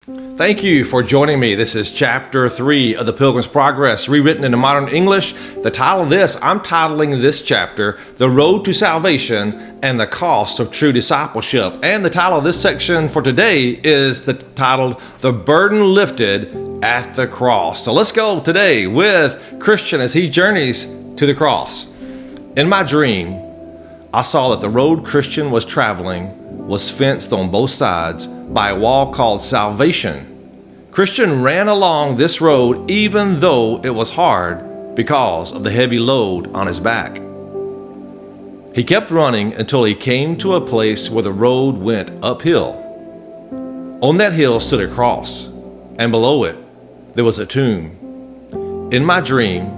Thank you for joining me. This is chapter 3 of the Pilgrim's Progress, rewritten into modern English. The title of this, I'm titling this chapter, The Road to Salvation and the Cost of True Discipleship. And the title of this section for today is titled, The Burden Lifted at the Cross. So let's go today with Christian as he journeys to the cross. In my dream, I saw that the road Christian was traveling was fenced on both sides by a wall called salvation. Christian ran along this road even though it was hard because of the heavy load on his back. He kept running until he came to a place where the road went uphill. On that hill stood a cross, and below it there was a tomb. In my dream,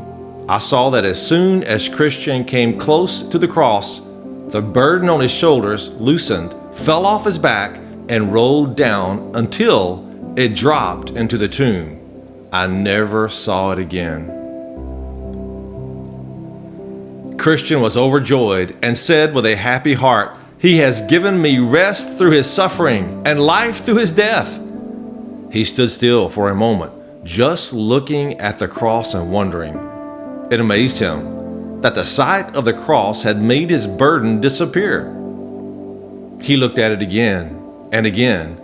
I saw that as soon as Christian came close to the cross, the burden on his shoulders loosened, fell off his back, and rolled down until it dropped into the tomb. I never saw it again. Christian was overjoyed and said with a happy heart, "He has given me rest through his suffering and life through his death." He stood still for a moment, just looking at the cross and wondering. It amazed him that the sight of the cross had made his burden disappear. He looked at it again and again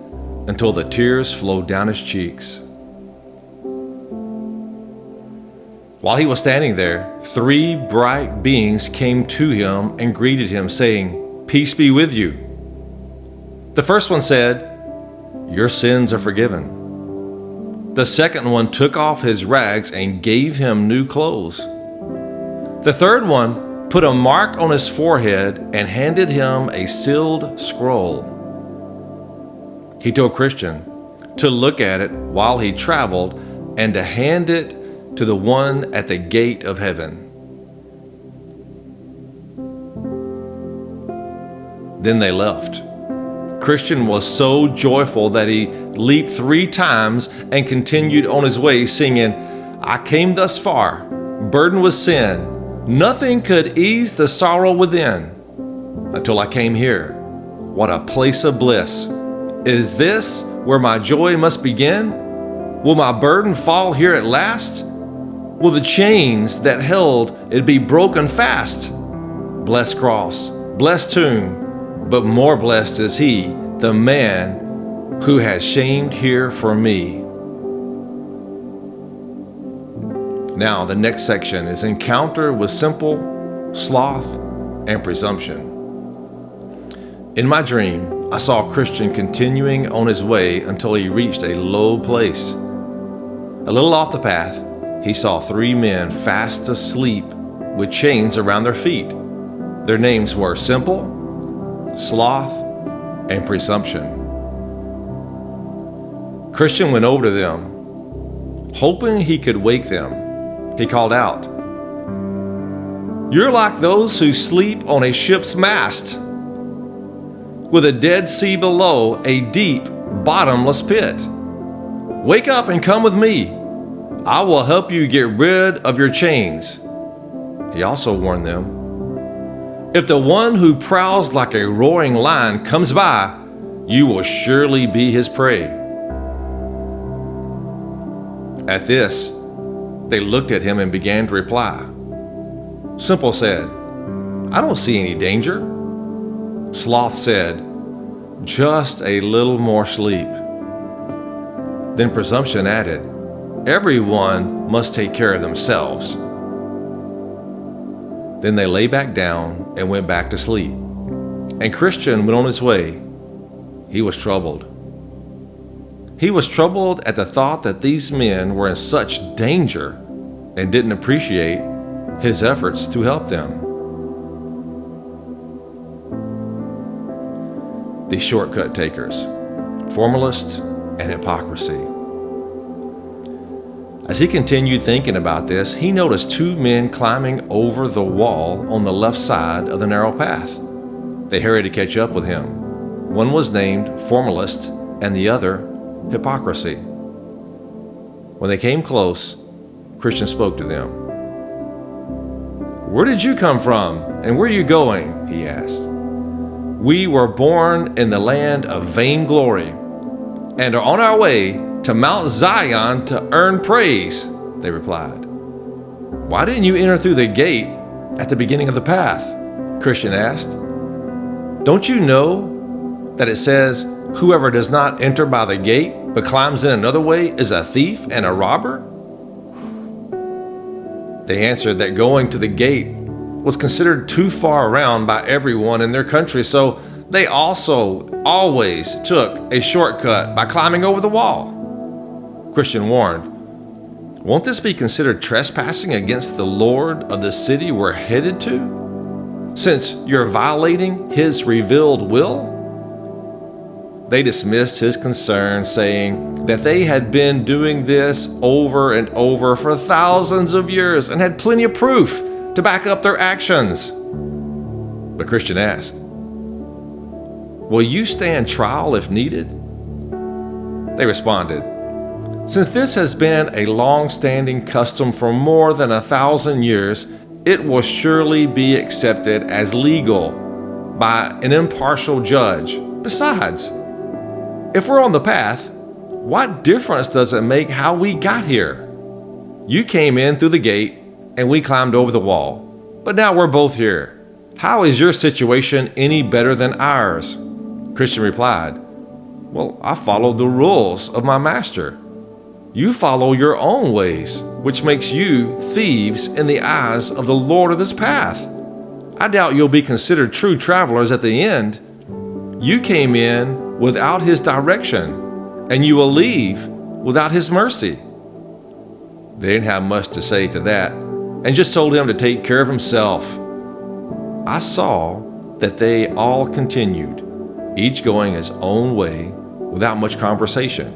until the tears flowed down his cheeks. While he was standing there, 3 bright beings came to him and greeted him, saying, "Peace be with you." The first one said, "Your sins are forgiven." The second one took off his rags and gave him new clothes. The third one put a mark on his forehead and handed him a sealed scroll. He told Christian to look at it while he traveled and to hand it to the one at the gate of heaven. Then they left. Christian was so joyful that he leaped 3 times and continued on his way singing, "I came thus far, burdened with sin. Nothing could ease the sorrow within until I came here. What a place of bliss. Is this where my joy must begin? Will my burden fall here at last? Will the chains that held it be broken fast? Blessed cross, blessed tomb, but more blessed is he, the man who has shamed here for me." Now, the next section is encounter with simple, sloth, and presumption. In my dream, I saw Christian continuing on his way until he reached a low place. A little off the path, he saw 3 men fast asleep with chains around their feet. Their names were Simple, Sloth, and Presumption. Christian went over to them, hoping he could wake them. He called out, "You're like those who sleep on a ship's mast, with a dead sea below, a deep, bottomless pit. Wake up and come with me. I will help you get rid of your chains." He also warned them, "If the one who prowls like a roaring lion comes by, you will surely be his prey." At this, they looked at him and began to reply. Simple said, "I don't see any danger." Sloth said, "Just a little more sleep." Then Presumption added, "Everyone must take care of themselves." Then they lay back down and went back to sleep. And Christian went on his way. He was troubled. He was troubled at the thought that these men were in such danger and didn't appreciate his efforts to help them. The shortcut takers, formalist, and hypocrisy. As he continued thinking about this, he noticed 2 men climbing over the wall on the left side of the narrow path. They hurried to catch up with him. One was named Formalist and the other Hypocrisy. When they came close, Christian spoke to them. "Where did you come from, and where are you going?" he asked. "We were born in the land of vainglory, and are on our way to Mount Zion to earn praise," they replied. "Why didn't you enter through the gate at the beginning of the path?" Christian asked. "Don't you know that it says, 'Whoever does not enter by the gate but climbs in another way is a thief and a robber?'" They answered that going to the gate was considered too far around by everyone in their country, so they also always took a shortcut by climbing over the wall. Christian warned, "Won't this be considered trespassing against the Lord of the city we're headed to, since you're violating his revealed will?" They dismissed his concern, saying that they had been doing this over and over for thousands of years and had plenty of proof to back up their actions. But Christian asked, "Will you stand trial if needed?" They responded, "Since this has been a long-standing custom for more than 1,000 years, it will surely be accepted as legal by an impartial judge. Besides, if we're on the path, what difference does it make how we got here? You came in through the gate and we climbed over the wall, but now we're both here. How is your situation any better than ours?" Christian replied, "Well, I followed the rules of my master. You follow your own ways, which makes you thieves in the eyes of the Lord of this path. I doubt you'll be considered true travelers at the end. You came in without his direction, and you will leave without his mercy." They didn't have much to say to that, and just told him to take care of himself. I saw that they all continued, each going his own way without much conversation.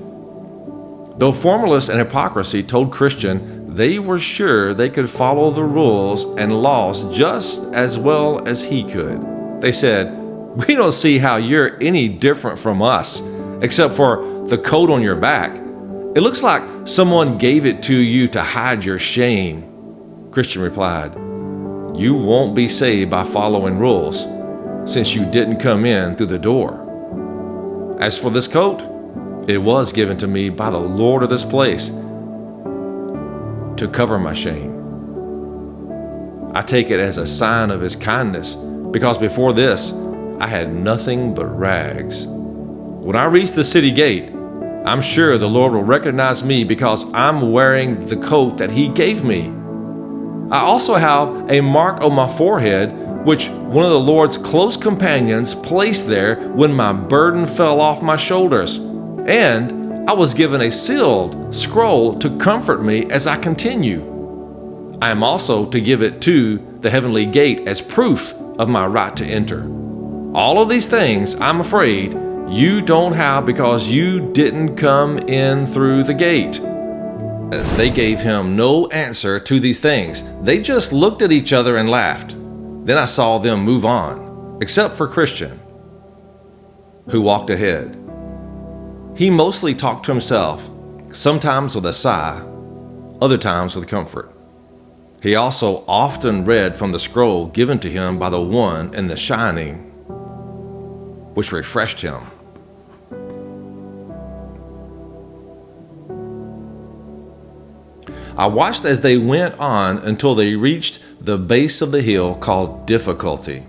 Though formalists and hypocrisy told Christian they were sure they could follow the rules and laws just as well as he could, they said, "We don't see how you're any different from us, except for the coat on your back. It looks like someone gave it to you to hide your shame." Christian replied, "You won't be saved by following rules, since you didn't come in through the door. As for this coat, it was given to me by the Lord of this place to cover my shame. I take it as a sign of his kindness, because before this, I had nothing but rags. When I reach the city gate, I'm sure the Lord will recognize me because I'm wearing the coat that he gave me. I also have a mark on my forehead, which one of the Lord's close companions placed there when my burden fell off my shoulders. And I was given a sealed scroll to comfort me as I continue. I am also to give it to the heavenly gate as proof of my right to enter. All of these things, I'm afraid, you don't have because you didn't come in through the gate." As they gave him no answer to these things, they just looked at each other and laughed. Then I saw them move on, except for Christian, who walked ahead. He mostly talked to himself, sometimes with a sigh, other times with comfort. He also often read from the scroll given to him by the one in the shining, which refreshed him. I watched as they went on until they reached the base of the hill called Difficulty.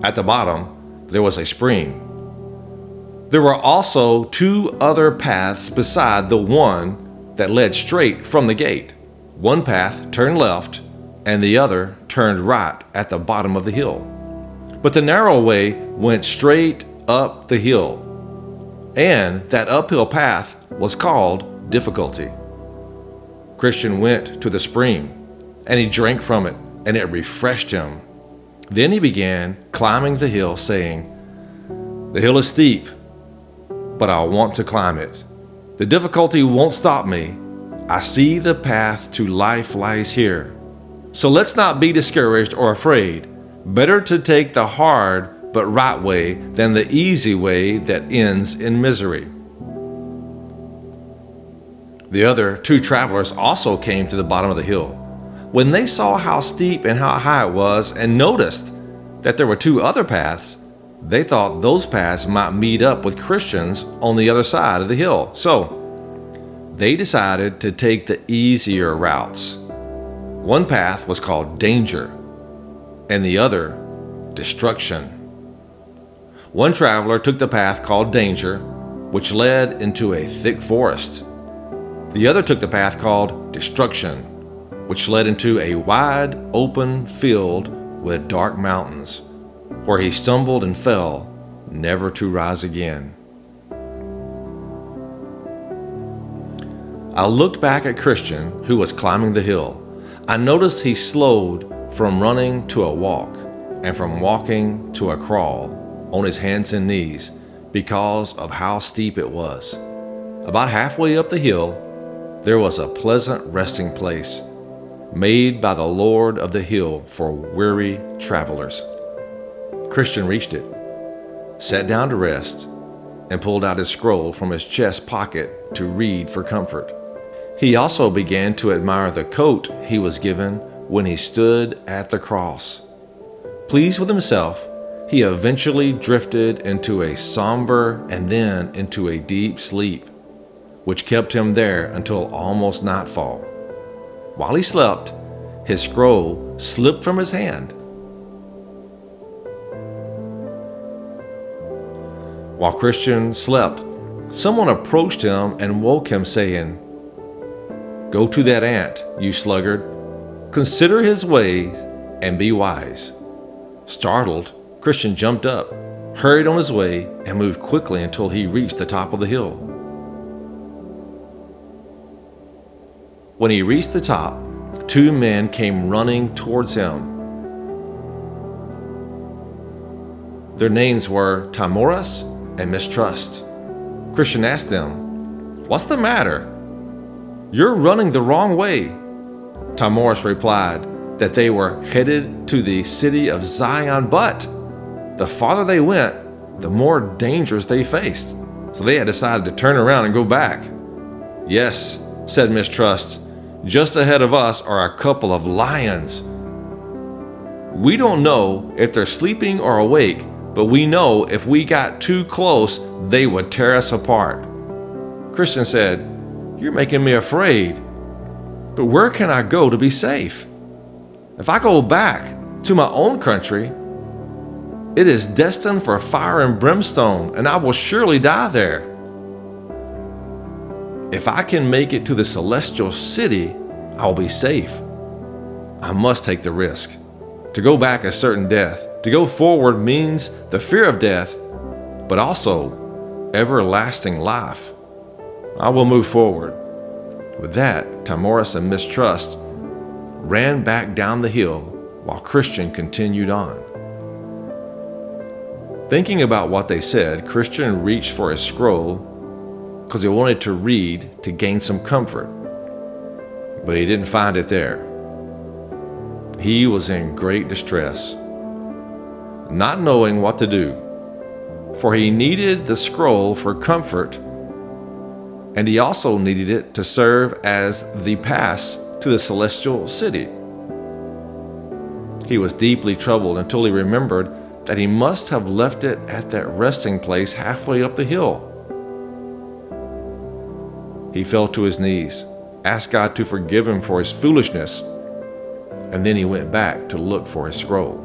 At the bottom, there was a spring. There were also 2 other paths beside the one that led straight from the gate. One path turned left, and the other turned right at the bottom of the hill. But the narrow way went straight up the hill, and that uphill path was called Difficulty. Christian went to the spring, and he drank from it, and it refreshed him. Then he began climbing the hill, saying, "The hill is steep, but I want to climb it. The difficulty won't stop me. I see the path to life lies here. So let's not be discouraged or afraid. Better to take the hard but right way than the easy way that ends in misery." The other 2 travelers also came to the bottom of the hill. When they saw how steep and how high it was and noticed that there were 2 other paths, They thought those paths might meet up with Christians on the other side of the hill. So they decided to take the easier routes. One path was called danger, and the other destruction. One traveler took the path called danger, which led into a thick forest. The other took the path called destruction, which led into a wide open field with dark mountains, where he stumbled and fell, never to rise again. I looked back at Christian, who was climbing the hill. I noticed he slowed from running to a walk, and from walking to a crawl on his hands and knees because of how steep it was. About halfway up the hill, there was a pleasant resting place made by the Lord of the hill for weary travelers. Christian reached it, sat down to rest, and pulled out his scroll from his chest pocket to read for comfort. He also began to admire the coat he was given when he stood at the cross. Pleased with himself, he eventually drifted into a somber and then into a deep sleep, which kept him there until almost nightfall. While he slept, his scroll slipped from his hand. While Christian slept, someone approached him and woke him, saying, "Go to that ant, you sluggard. Consider his ways and be wise." Startled, Christian jumped up, hurried on his way, and moved quickly until he reached the top of the hill. When he reached the top, two men came running towards him. Their names were Timorous and Mistrust. Christian asked them, "What's the matter? You're running the wrong way." Timorous replied that they were headed to the city of Zion, but the farther they went, the more dangers they faced. So they had decided to turn around and go back. "Yes," said Mistrust, "just ahead of us are a couple of lions. We don't know if they're sleeping or awake, but we know if we got too close, they would tear us apart." Christian said, "You're making me afraid. But where can I go to be safe? If I go back to my own country, it is destined for fire and brimstone, and I will surely die there. If I can make it to the celestial city, I'll be safe. I must take the risk. To go back is certain death. To go forward means the fear of death, but also everlasting life. I will move forward." With that, Timorous and Mistrust ran back down the hill while Christian continued on. Thinking about what they said, Christian reached for his scroll because he wanted to read to gain some comfort, but he didn't find it there. He was in great distress, not knowing what to do, for he needed the scroll for comfort, and he also needed it to serve as the pass to the celestial city. He was deeply troubled until he remembered that he must have left it at that resting place halfway up the hill. He fell to his knees, asked God to forgive him for his foolishness, and then he went back to look for his scroll.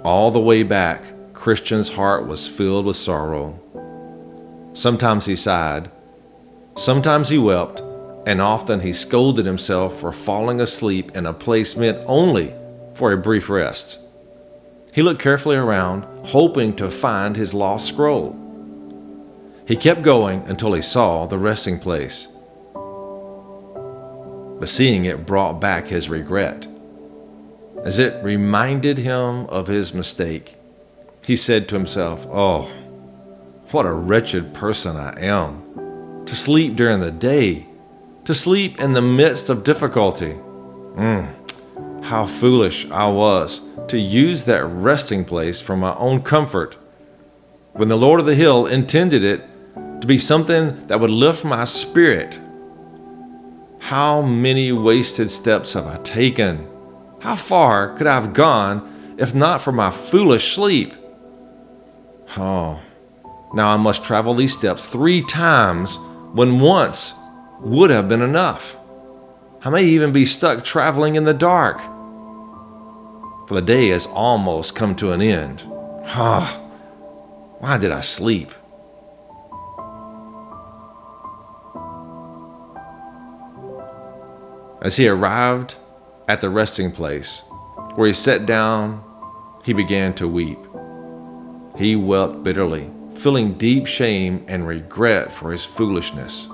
All the way back, Christian's heart was filled with sorrow. Sometimes he sighed, sometimes he wept, and often he scolded himself for falling asleep in a place meant only for a brief rest. He looked carefully around, hoping to find his lost scroll. He kept going until he saw the resting place. But seeing it brought back his regret. As it reminded him of his mistake, he said to himself, "Oh, what a wretched person I am. To sleep during the day, to sleep in the midst of difficulty. How foolish I was to use that resting place for my own comfort, when the Lord of the hill intended it to be something that would lift my spirit. How many wasted steps have I taken? How far could I have gone if not for my foolish sleep. Oh, now I must travel these steps 3 times when once would have been enough. I may even be stuck traveling in the dark, for the day has almost come to an end. Ah, why did I sleep? As he arrived at the resting place, where he sat down, he began to weep. He wept bitterly, feeling deep shame and regret for his foolishness.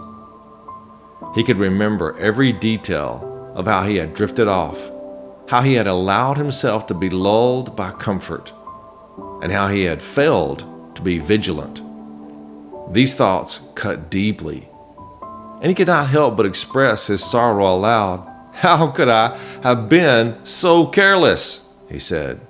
He could remember every detail of how he had drifted off, how he had allowed himself to be lulled by comfort, and how he had failed to be vigilant. These thoughts cut deeply, and he could not help but express his sorrow aloud. "How could I have been so careless?" he said.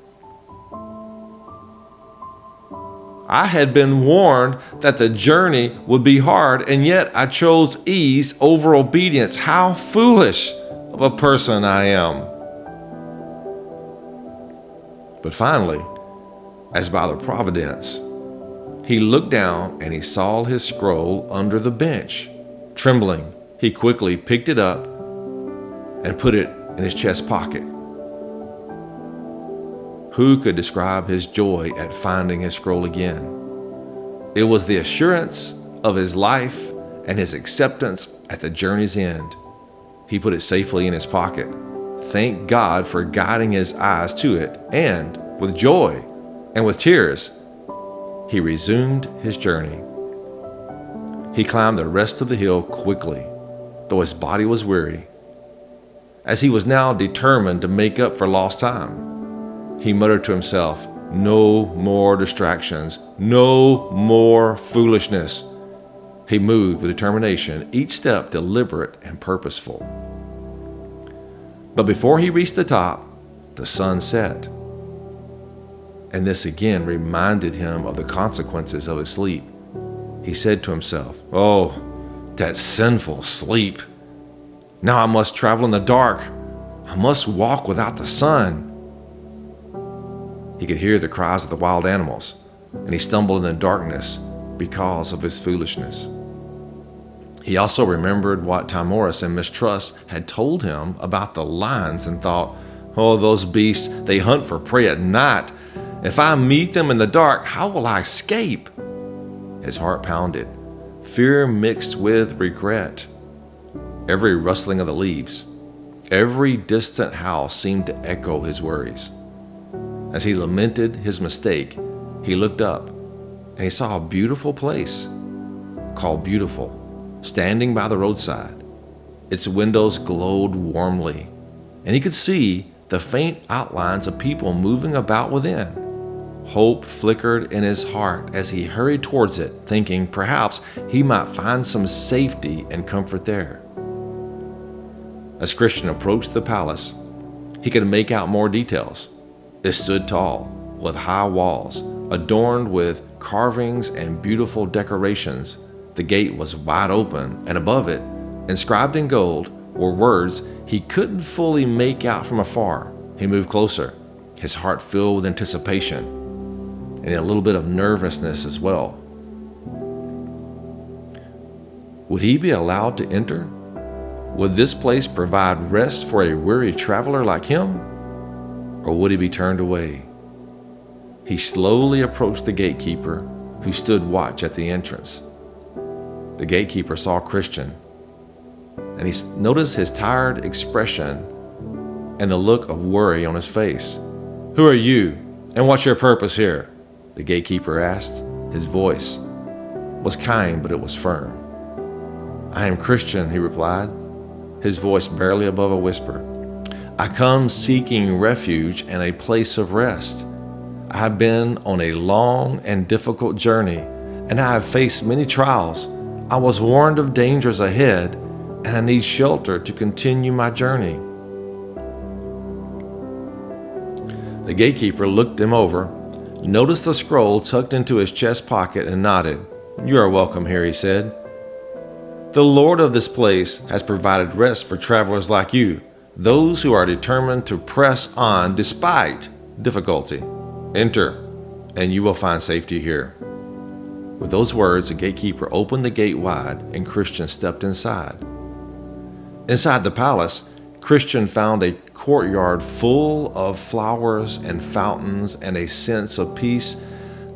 "I had been warned that the journey would be hard, and yet I chose ease over obedience. How foolish of a person I am." But finally, as by the providence, he looked down and he saw his scroll under the bench. Trembling, he quickly picked it up and put it in his chest pocket. Who could describe his joy at finding his scroll again? It was the assurance of his life and his acceptance at the journey's end. He put it safely in his pocket, thanked God for guiding his eyes to it, and with joy and with tears, he resumed his journey. He climbed the rest of the hill quickly, though his body was weary, as he was now determined to make up for lost time. He muttered to himself, "No more distractions, no more foolishness." He moved with determination, each step deliberate and purposeful. But before he reached the top, the sun set, and this again reminded him of the consequences of his sleep. He said to himself, "Oh, that sinful sleep. Now I must travel in the dark. I must walk without the sun." He could hear the cries of the wild animals, and he stumbled in the darkness because of his foolishness. He also remembered what Timoris and Mistrust had told him about the lions and thought, "Oh, those beasts, they hunt for prey at night. If I meet them in the dark, how will I escape?" His heart pounded, fear mixed with regret. Every rustling of the leaves, every distant howl seemed to echo his worries. As he lamented his mistake, he looked up and he saw a beautiful place called Beautiful, standing by the roadside. Its windows glowed warmly, and he could see the faint outlines of people moving about within. Hope flickered in his heart as he hurried towards it, thinking perhaps he might find some safety and comfort there. As Christian approached the palace, he could make out more details. It stood tall, with high walls, adorned with carvings and beautiful decorations. The gate was wide open, and above it, inscribed in gold, were words he couldn't fully make out from afar. He moved closer, his heart filled with anticipation and a little bit of nervousness as well. Would he be allowed to enter? Would this place provide rest for a weary traveler like him? Or would he be turned away? He slowly approached the gatekeeper, who stood watch at the entrance. The gatekeeper saw Christian, and he noticed his tired expression and the look of worry on his face. "Who are you, and what's your purpose here?" the gatekeeper asked. His voice was kind, but it was firm. "I am Christian," he replied, his voice barely above a whisper. "I come seeking refuge and a place of rest. I have been on a long and difficult journey, and I have faced many trials. I was warned of dangers ahead, and I need shelter to continue my journey." The gatekeeper looked him over, noticed the scroll tucked into his chest pocket, and nodded. "You are welcome here," he said. "The Lord of this place has provided rest for travelers like you, those who are determined to press on despite difficulty. Enter, and you will find safety here." With those words, the gatekeeper opened the gate wide, and Christian stepped inside. Inside the palace, Christian found a courtyard full of flowers and fountains and a sense of peace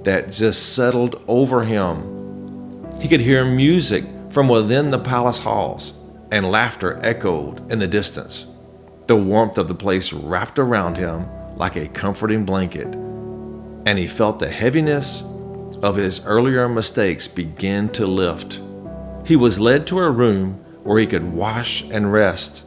that just settled over him. He could hear music from within the palace halls, and laughter echoed in the distance. The warmth of the place wrapped around him like a comforting blanket, and he felt the heaviness of his earlier mistakes begin to lift. He was led to a room where he could wash and rest.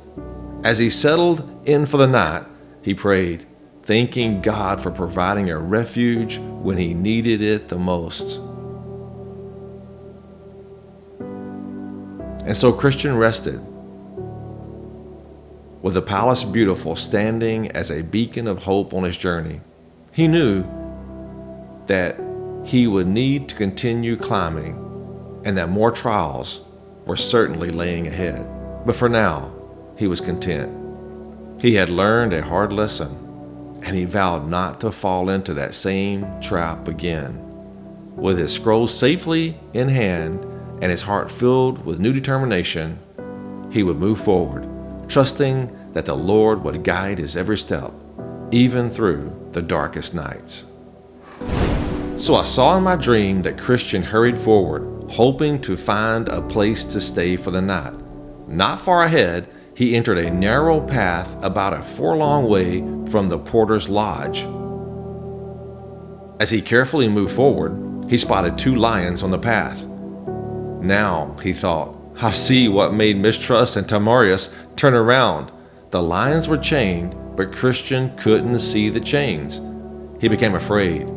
As he settled in for the night, he prayed, thanking God for providing a refuge when he needed it the most. And so Christian rested, with the palace beautiful standing as a beacon of hope on his journey. He knew that he would need to continue climbing and that more trials were certainly laying ahead. But for now, he was content. He had learned a hard lesson, and he vowed not to fall into that same trap again. With his scroll safely in hand and his heart filled with new determination, he would move forward, trusting that the Lord would guide his every step, even through the darkest nights. So I saw in my dream that Christian hurried forward, hoping to find a place to stay for the night. Not far ahead, he entered a narrow path about a furlong way from the porter's lodge. As he carefully moved forward, he spotted 2 lions on the path. Now, he thought, I see what made Mistrust and Tamarius turn around. The lions were chained, but Christian couldn't see the chains. He became afraid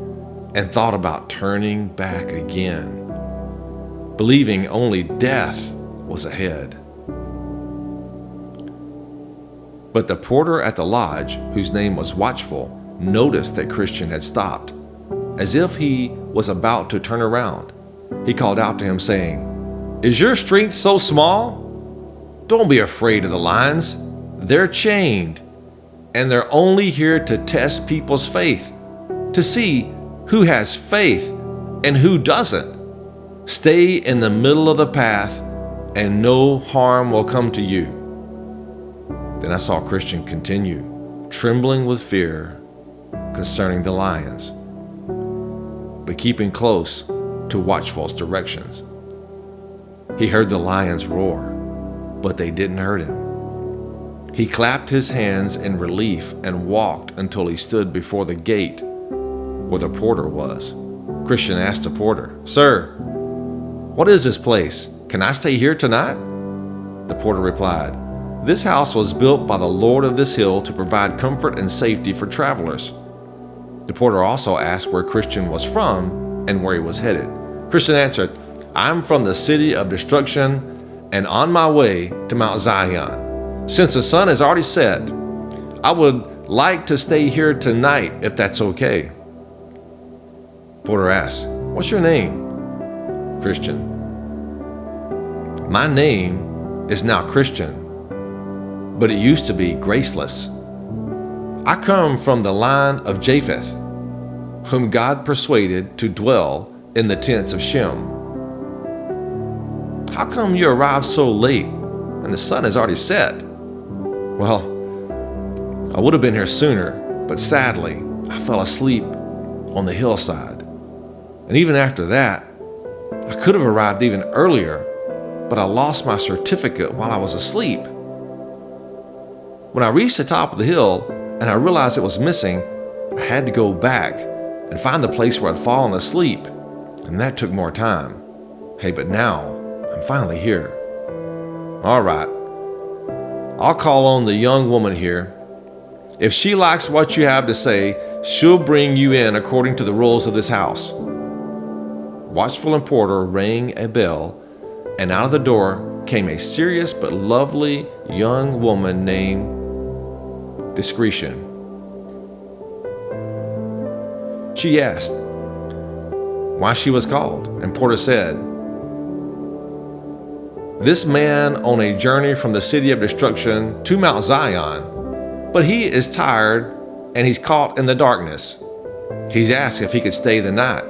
and thought about turning back again, believing only death was ahead. But the porter at the lodge, whose name was Watchful, noticed that Christian had stopped, as if he was about to turn around. He called out to him, saying, "Is your strength so small? Don't be afraid of the lions. They're chained, and they're only here to test people's faith, to see who has faith and who doesn't. Stay in the middle of the path, and no harm will come to you." Then I saw Christian continue, trembling with fear concerning the lions, but keeping close to Watchful's directions. He heard the lions roar, but they didn't hurt him. He clapped his hands in relief and walked until he stood before the gate where the porter was. Christian asked the porter, "Sir, what is this place? Can I stay here tonight?" The porter replied, "This house was built by the Lord of this hill to provide comfort and safety for travelers." The porter also asked where Christian was from and where he was headed. Christian answered, "I'm from the city of destruction and on my way to Mount Zion. Since the sun has already set, I would like to stay here tonight if that's okay." Porter asked, "What's your name?" Christian. "My name is now Christian, but it used to be Graceless. I come from the line of Japheth, whom God persuaded to dwell in the tents of Shem. How come you arrived so late and the sun has already set?" "Well, I would have been here sooner, but sadly, I fell asleep on the hillside. And even after that, I could have arrived even earlier, but I lost my certificate while I was asleep. When I reached the top of the hill and I realized it was missing, I had to go back and find the place where I'd fallen asleep, and that took more time. Hey, but now I'm finally here." "All right, I'll call on the young woman here. If she likes what you have to say, she'll bring you in according to the rules of this house." Watchful and porter rang a bell, and out of the door came a serious but lovely young woman named Discretion. She asked why she was called, and porter said, "This man on a journey from the city of destruction to Mount Zion, but he is tired and he's caught in the darkness. He's asked if he could stay the night.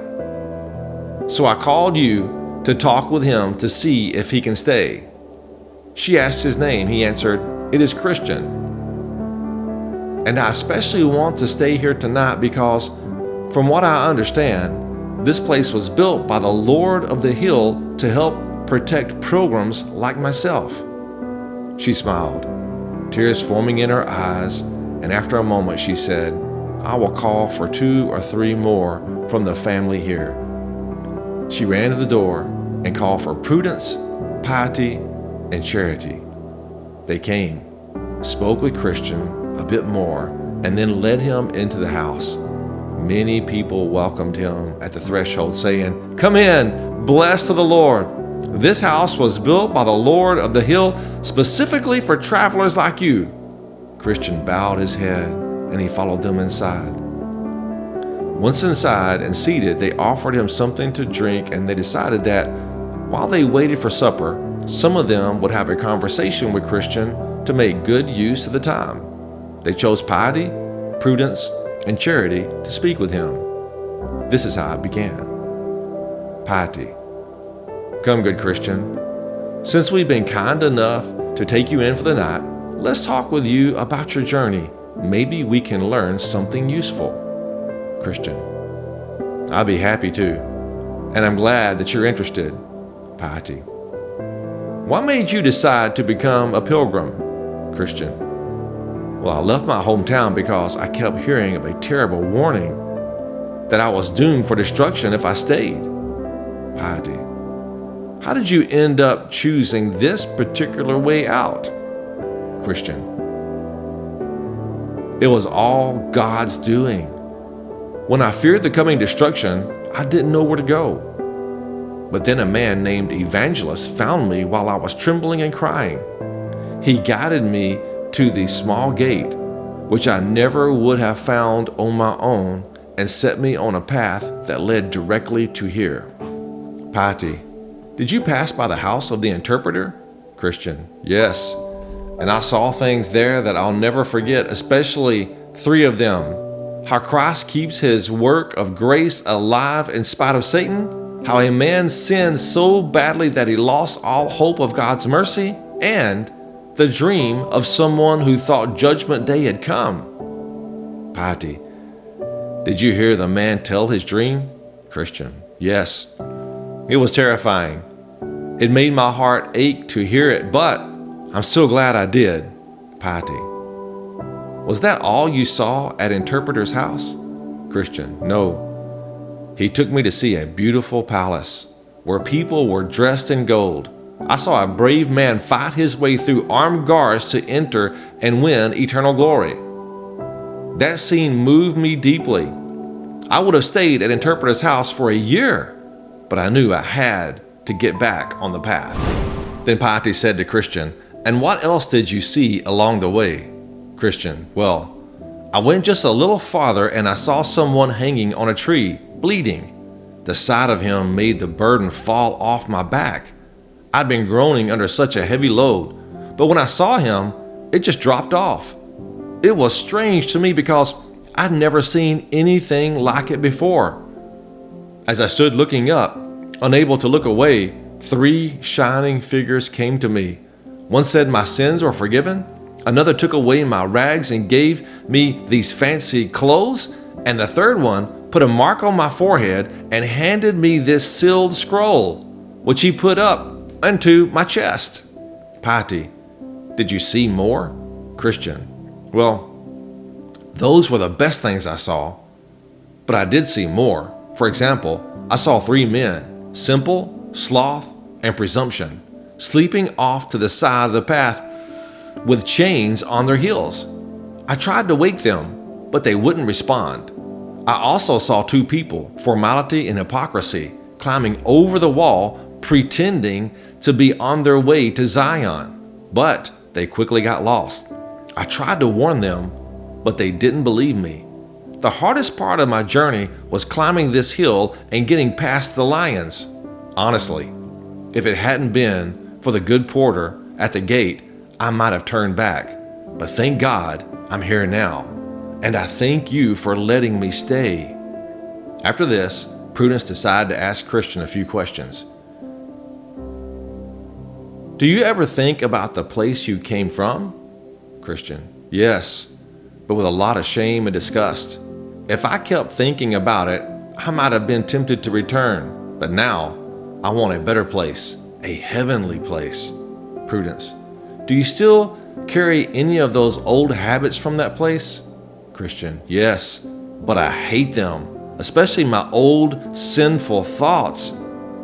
So I called you to talk with him to see if he can stay." She asked his name. He answered, "It is Christian. And I especially want to stay here tonight because, from what I understand, this place was built by the Lord of the Hill to help protect pilgrims like myself." She smiled, tears forming in her eyes, and after a moment she said, "I will call for 2 or 3 more from the family here." She ran to the door and called for Prudence, Piety, and Charity. They came, spoke with Christian a bit more, and then led him into the house. Many people welcomed him at the threshold, saying, "Come in, blessed of the Lord. This house was built by the Lord of the Hill specifically for travelers like you." Christian bowed his head and he followed them inside. Once inside and seated, they offered him something to drink, and they decided that while they waited for supper, some of them would have a conversation with Christian to make good use of the time. They chose Piety, Prudence, and Charity to speak with him. This is how it began. Piety: "Come, good Christian. Since we've been kind enough to take you in for the night, let's talk with you about your journey. Maybe we can learn something useful." Christian: "I'll be happy to, and I'm glad that you're interested." Piety: "What made you decide to become a pilgrim?" Christian: "Well, I left my hometown because I kept hearing of a terrible warning that I was doomed for destruction if I stayed." Piety: "How did you end up choosing this particular way out?" Christian: "It was all God's doing. When I feared the coming destruction, I didn't know where to go. But then a man named Evangelist found me while I was trembling and crying. He guided me to the small gate, which I never would have found on my own, and set me on a path that led directly to here." Piety: "Did you pass by the house of the interpreter?" Christian: "Yes, and I saw things there that I'll never forget, especially 3 of them. How Christ keeps his work of grace alive in spite of Satan, how a man sinned so badly that he lost all hope of God's mercy, and the dream of someone who thought Judgment Day had come." Piety: "Did you hear the man tell his dream?" Christian: "Yes. It was terrifying. It made my heart ache to hear it, but I'm so glad I did." Piety: "Was that all you saw at Interpreter's house?" Christian: "No. He took me to see a beautiful palace where people were dressed in gold. I saw a brave man fight his way through armed guards to enter and win eternal glory. That scene moved me deeply. I would have stayed at Interpreter's house for a year, but I knew I had to get back on the path." Then Piety said to Christian, "And what else did you see along the way?" Christian: "Well, I went just a little farther and I saw someone hanging on a tree, bleeding. The sight of him made the burden fall off my back. I'd been groaning under such a heavy load, but when I saw him, it just dropped off. It was strange to me because I'd never seen anything like it before. As I stood looking up, unable to look away, 3 shining figures came to me. One said my sins were forgiven, another took away my rags and gave me these fancy clothes, and the third one put a mark on my forehead and handed me this sealed scroll, which he put up into my chest." Piety: "Did you see more?" Christian: "Well, those were the best things I saw, but I did see more. For example, I saw 3 men, Simple, Sloth, and Presumption, sleeping off to the side of the path with chains on their heels. I tried to wake them, but they wouldn't respond. I also saw 2 people, Formality and Hypocrisy, climbing over the wall, pretending to be on their way to Zion, but they quickly got lost. I tried to warn them, but they didn't believe me. The hardest part of my journey was climbing this hill and getting past the lions. Honestly, if it hadn't been for the good porter at the gate, I might have turned back. But thank God I'm here now. and I thank you for letting me stay." After this, Prudence decided to ask Christian a few questions. "Do you ever think about the place you came from?" Christian: "Yes, but with a lot of shame and disgust. If I kept thinking about it, I might have been tempted to return. But now, I want a better place, a heavenly place." Prudence: "Do you still carry any of those old habits from that place?" Christian: "Yes, but I hate them, especially my old sinful thoughts.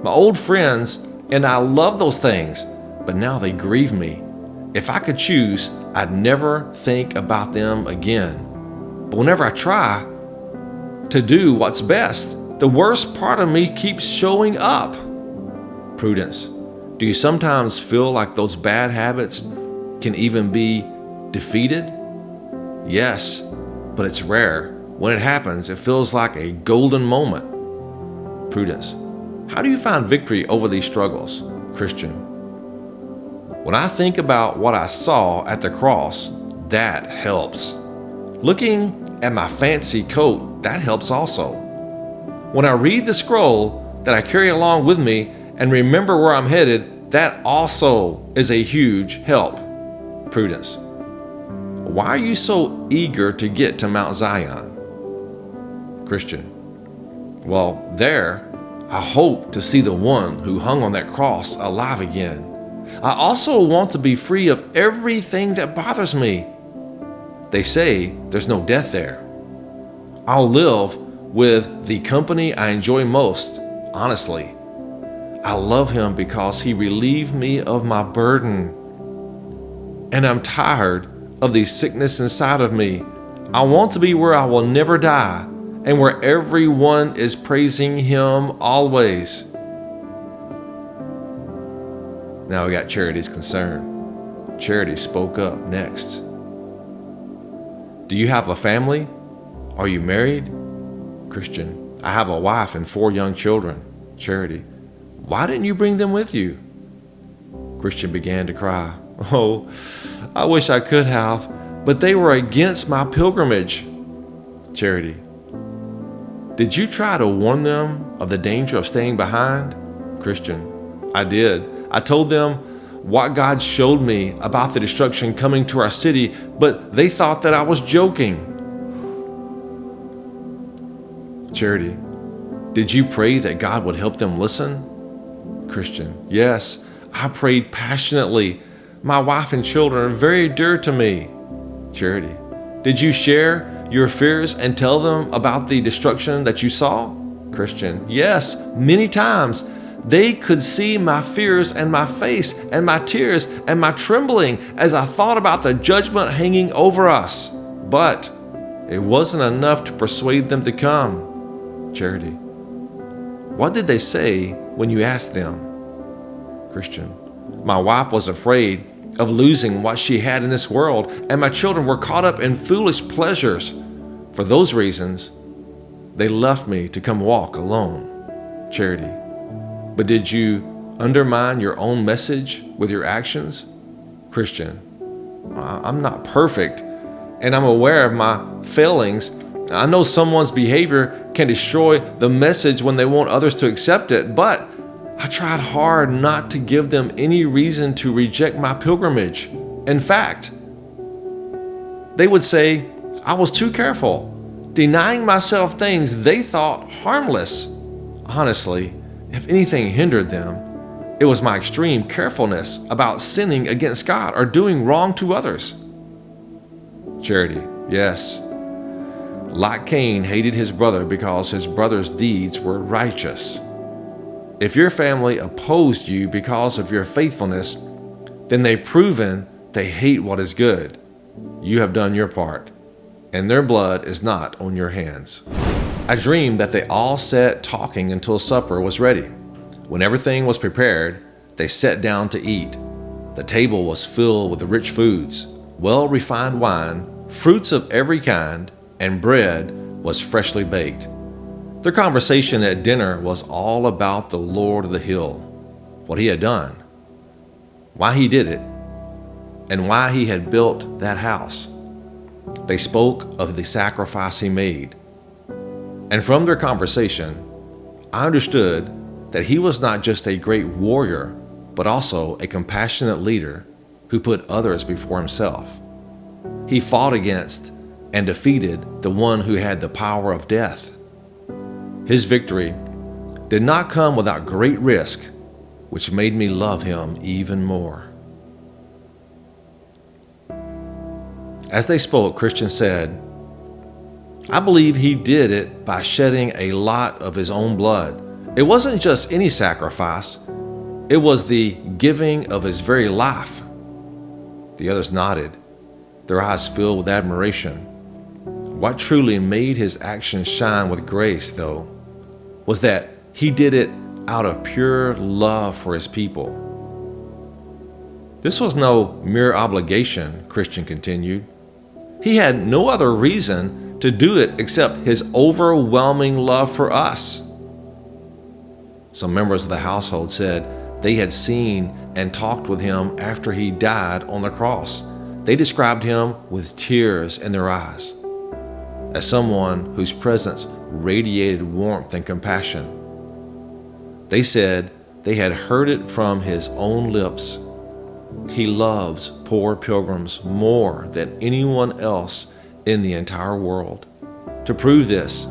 My old friends and I love those things, but now they grieve me. If I could choose, I'd never think about them again. But whenever I try to do what's best, the worst part of me keeps showing up." Prudence: "Do you sometimes feel like those bad habits can even be defeated?" "Yes, but it's rare. When it happens, it feels like a golden moment." Prudence: "How do you find victory over these struggles?" Christian: "When I think about what I saw at the cross, that helps. Looking at my fancy coat, that helps also. When I read the scroll that I carry along with me and remember where I'm headed, that also is a huge help." Prudence: "Why are you so eager to get to Mount Zion?" Christian: "Well, there, I hope to see the one who hung on that cross alive again. I also want to be free of everything that bothers me. They say there's no death there. I'll live with the company I enjoy most, honestly. I love him because he relieved me of my burden. And I'm tired of the sickness inside of me. I want to be where I will never die and where everyone is praising him always." Now we got Charity's concern. Charity spoke up next. "Do you have a family? Are you married?" Christian: "I have a wife and 4 young children." Charity: "Why didn't you bring them with you?" Christian began to cry. "Oh, I wish I could have, but they were against my pilgrimage." Charity: "Did you try to warn them of the danger of staying behind?" Christian: "I did. I told them what God showed me about the destruction coming to our city, but they thought that I was joking." Charity: "Did you pray that God would help them listen?" Christian: "Yes, I prayed passionately. My wife and children are very dear to me." Charity: "Did you share your fears and tell them about the destruction that you saw?" Christian: "Yes, many times. They could see my fears and my face and my tears and my trembling as I thought about the judgment hanging over us. But it wasn't enough to persuade them to come." Charity: "What did they say when you asked them?" Christian: "My wife was afraid of losing what she had in this world, and my children were caught up in foolish pleasures. For those reasons, they left me to come walk alone." Charity: "But did you undermine your own message with your actions?" Christian: "I'm not perfect, and I'm aware of my failings. I know someone's behavior can destroy the message when they want others to accept it, but I tried hard not to give them any reason to reject my pilgrimage. In fact, they would say I was too careful, denying myself things they thought harmless. Honestly, if anything hindered them, it was my extreme carefulness about sinning against God or doing wrong to others." Charity: "Yes. Like Cain hated his brother because his brother's deeds were righteous. If your family opposed you because of your faithfulness, then they've proven they hate what is good. You have done your part, and their blood is not on your hands." I dreamed that they all sat talking until supper was ready. When everything was prepared, they sat down to eat. The table was filled with rich foods, well-refined wine, fruits of every kind, and bread was freshly baked. Their conversation at dinner was all about the Lord of the Hill, what he had done, why he did it, and why he had built that house. They spoke of the sacrifice he made. And from their conversation, I understood that he was not just a great warrior, but also a compassionate leader who put others before himself. He fought against and defeated the one who had the power of death. His victory did not come without great risk, which made me love him even more. As they spoke, Christian said, "I believe he did it by shedding a lot of his own blood. It wasn't just any sacrifice, it was the giving of his very life." The others nodded, their eyes filled with admiration. What truly made his actions shine with grace, though, was that he did it out of pure love for his people. This was no mere obligation, Christian continued. He had no other reason to do it except his overwhelming love for us. Some members of the household said they had seen and talked with him after he died on the cross. They described him with tears in their eyes, as someone whose presence radiated warmth and compassion. They said they had heard it from his own lips. He loves poor pilgrims more than anyone else in the entire world. To prove this,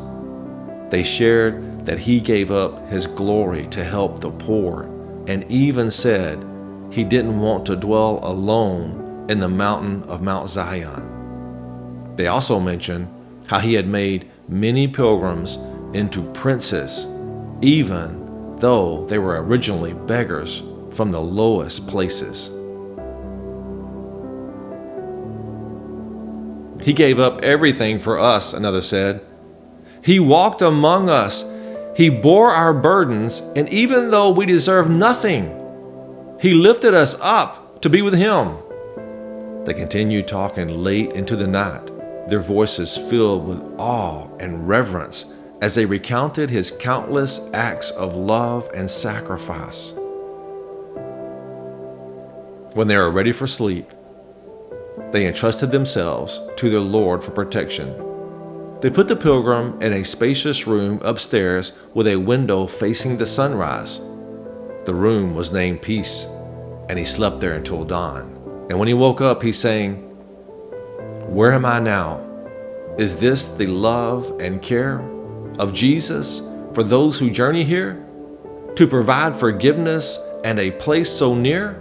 they shared that he gave up his glory to help the poor, and even said he didn't want to dwell alone in the mountain of Mount Zion. They also mentioned how he had made many pilgrims into princes, even though they were originally beggars from the lowest places. He gave up everything for us, another said. He walked among us. He bore our burdens, and even though we deserve nothing, he lifted us up to be with him. They continued talking late into the night, their voices filled with awe and reverence as they recounted his countless acts of love and sacrifice. When they were ready for sleep, they entrusted themselves to their Lord for protection. They put the pilgrim in a spacious room upstairs with a window facing the sunrise. The room was named Peace, and he slept there until dawn. And when he woke up, he sang, "Where am I now? Is this the love and care of Jesus for those who journey here? To provide forgiveness and a place so near?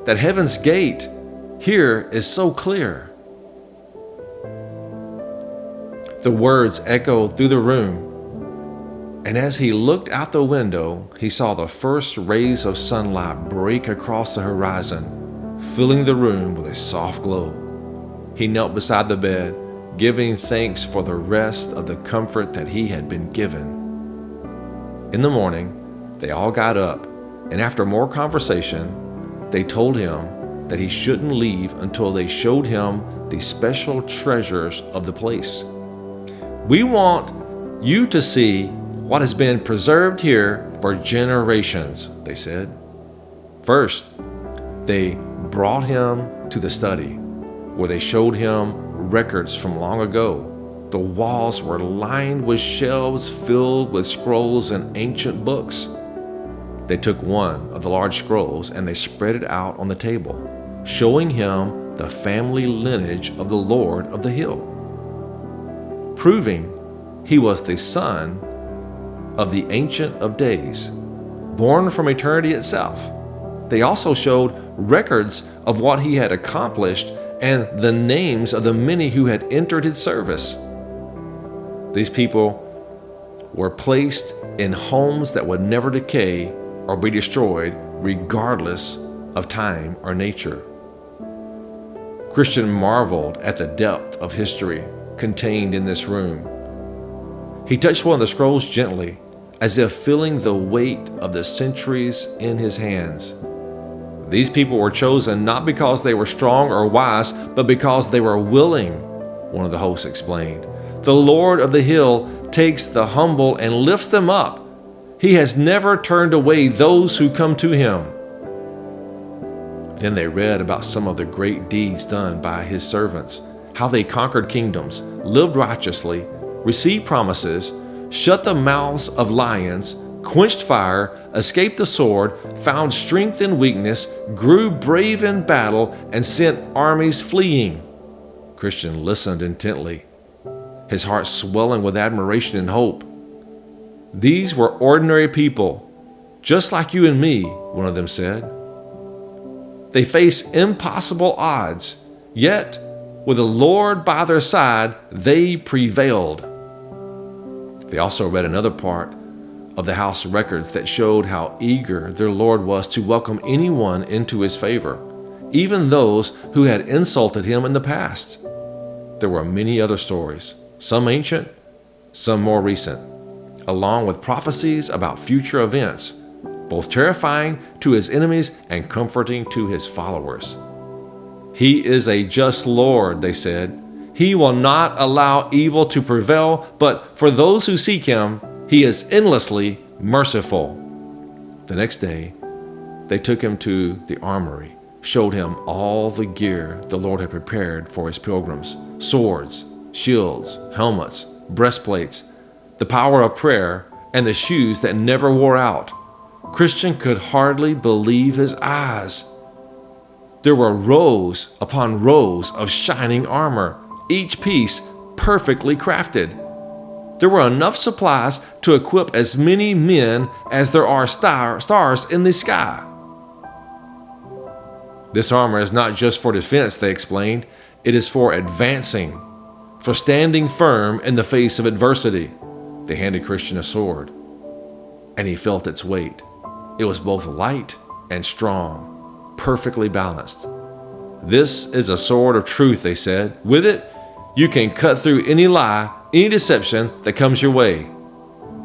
That heaven's gate here is so clear." The words echoed through the room, and as he looked out the window, he saw the first rays of sunlight break across the horizon, filling the room with a soft glow. He knelt beside the bed, giving thanks for the rest of the comfort that he had been given. In the morning, they all got up, and after more conversation, they told him that he shouldn't leave until they showed him the special treasures of the place. "We want you to see what has been preserved here for generations," they said. First, they brought him to the study, where they showed him records from long ago. The walls were lined with shelves filled with scrolls and ancient books. They took one of the large scrolls and they spread it out on the table, showing him the family lineage of the Lord of the Hill, proving he was the son of the Ancient of Days, born from eternity itself. They also showed records of what he had accomplished and the names of the many who had entered his service. These people were placed in homes that would never decay or be destroyed, regardless of time or nature. Christian marveled at the depth of history contained in this room. He touched one of the scrolls gently, as if feeling the weight of the centuries in his hands. These people were chosen not because they were strong or wise, but because they were willing, one of the hosts explained. The Lord of the Hill takes the humble and lifts them up. He has never turned away those who come to him. Then they read about some of the great deeds done by his servants, how they conquered kingdoms, lived righteously, received promises, shut the mouths of lions, quenched fire, escaped the sword, found strength in weakness, grew brave in battle, and sent armies fleeing. Christian listened intently, his heart swelling with admiration and hope. These were ordinary people, just like you and me, one of them said. They faced impossible odds, yet, with the Lord by their side, they prevailed. They also read another part of the house records that showed how eager their Lord was to welcome anyone into his favor, even those who had insulted him in the past. There were many other stories, some ancient, some more recent, along with prophecies about future events, both terrifying to his enemies and comforting to his followers. He is a just Lord, they said. He will not allow evil to prevail, but for those who seek him, he is endlessly merciful. The next day, they took him to the armory, showed him all the gear the Lord had prepared for his pilgrims: swords, shields, helmets, breastplates, the power of prayer, and the shoes that never wore out. Christian could hardly believe his eyes. There were rows upon rows of shining armor, each piece perfectly crafted. There were enough supplies to equip as many men as there are stars in the sky. This armor is not just for defense, they explained. It is for advancing, for standing firm in the face of adversity. They handed Christian a sword, and he felt its weight. It was both light and strong, perfectly balanced. This is a sword of truth, they said. With it, you can cut through any lie, any deception that comes your way.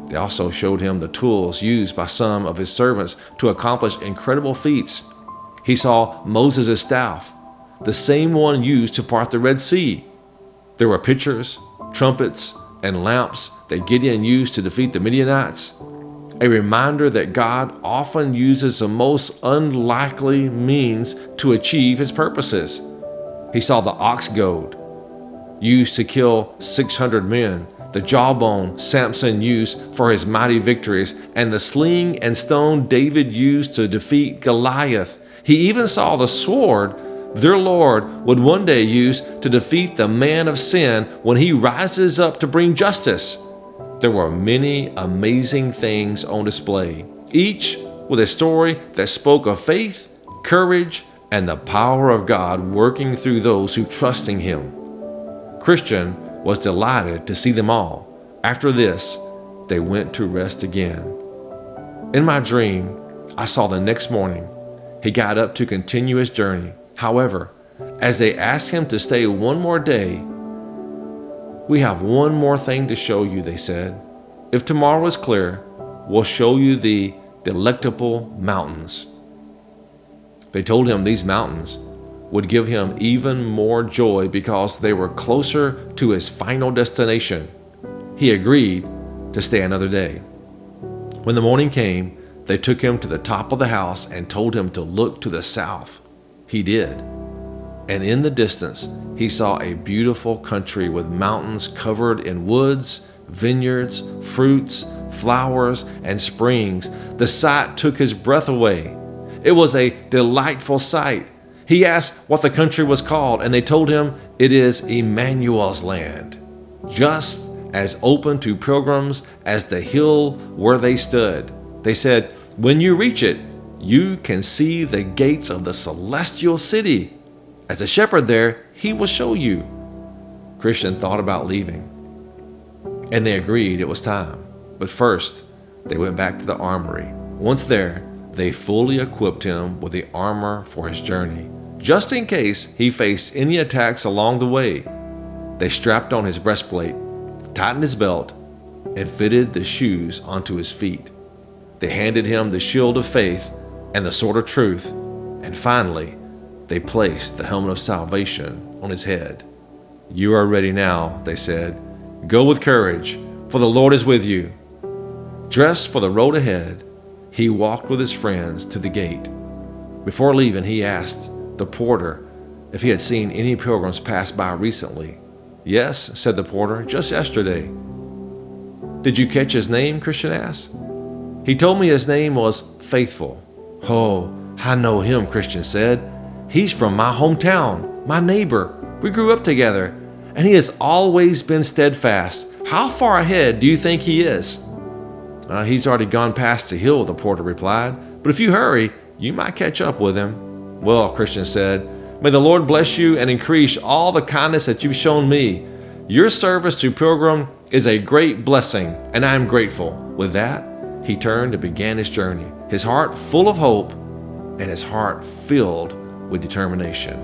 They also showed him the tools used by some of his servants to accomplish incredible feats. He saw Moses' staff, the same one used to part the Red Sea. There were pitchers, trumpets, and lamps that Gideon used to defeat the Midianites. A reminder that God often uses the most unlikely means to achieve his purposes. He saw the ox goad used to kill 600 men, the jawbone Samson used for his mighty victories, and the sling and stone David used to defeat Goliath. He even saw the sword their Lord would one day use to defeat the man of sin when he rises up to bring justice. There were many amazing things on display, each with a story that spoke of faith, courage, and the power of God working through those who trust in him. Christian was delighted to see them all. After this, they went to rest again. In my dream, I saw the next morning he got up to continue his journey. However, as they asked him to stay one more day, "We have one more thing to show you," they said. "If tomorrow is clear, we'll show you the Delectable Mountains." They told him these mountains would give him even more joy because they were closer to his final destination. He agreed to stay another day. When the morning came, they took him to the top of the house and told him to look to the south. He did. And in the distance, he saw a beautiful country with mountains covered in woods, vineyards, fruits, flowers, and springs. The sight took his breath away. It was a delightful sight. He asked what the country was called, and they told him it is Emmanuel's land, just as open to pilgrims as the hill where they stood. They said, "When you reach it, you can see the gates of the celestial city. As a shepherd there, he will show you." Christian thought about leaving, and they agreed it was time. But first, they went back to the armory. Once there, they fully equipped him with the armor for his journey, just in case he faced any attacks along the way. They strapped on his breastplate, tightened his belt, and fitted the shoes onto his feet. They handed him the shield of faith and the sword of truth, and finally, they placed the helmet of salvation on his head. "You are ready now," they said. "Go with courage, for the Lord is with you." Dressed for the road ahead, he walked with his friends to the gate. Before leaving, he asked the porter if he had seen any pilgrims pass by recently. "Yes," said the porter, "just yesterday." "Did you catch his name?" Christian asked. "He told me his name was Faithful." "Oh, I know him," Christian said. "He's from my hometown, my neighbor. We grew up together, and he has always been steadfast. How far ahead do you think he is?" "He's already gone past the hill," the porter replied. "But if you hurry, you might catch up with him." "Well," Christian said, "may the Lord bless you and increase all the kindness that you've shown me. Your service to Pilgrim is a great blessing, and I am grateful." With that, he turned and began his journey, his heart full of hope and his heart filled with determination.